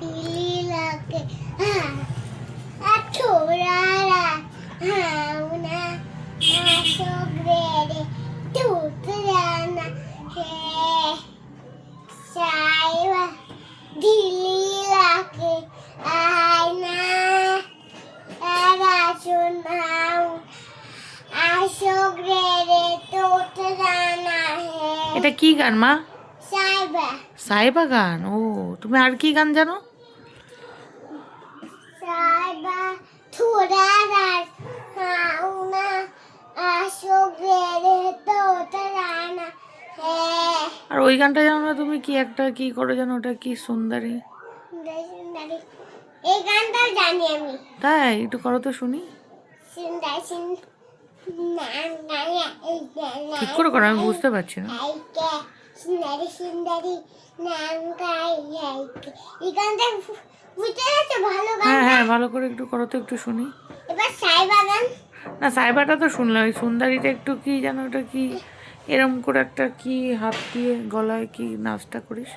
दिल्ली लाके छोरा हाउना आशो ग्रेडे टूट जाना है साइवा दिल्ली लाके आना आगा सुनाऊं आशो ग्रेडे टूट जाना है। এটা কি গান মা? साइबा সাইবা গান। ও তুমি আর কি গান জানো? साइबा थोड़ा रात हाउना आशो ग्रेडे टूट जाना है। আর ওই গানটা জানো না তুমি? কি একটা কি করে জানো, ওটা কি সুন্দরী? সুন্দরী এই গানটা জানি আমি। তাই একটু করো তো শুনি। সুন্দর সুন্দর নাম গায়া এই গানা ঠিক করে করো, আমি বুঝতে পারছি না। আইকে সুন্দরী সুন্দরী নাম গায়া এই গানটা বুঝতে পারছো? ভালো গান। হ্যাঁ হ্যাঁ, ভালো করে একটু করো তো, একটু শুনি। এবার সাইবা গান। না, সাইবাটা তো শুনলাম, ওই সুন্দরীটা একটু কি জানো, ওটা কি এরম করে একটা কি হাত দিয়ে গলায় কি নাচটা করিস।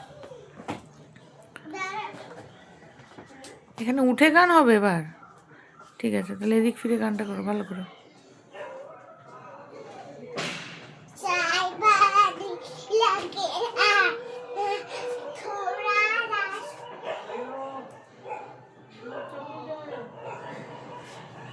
এখানে উঠে গান হবে এবার? ঠিক আছে, তাহলে এদিক ফিরে গানটা করো ভালো করে।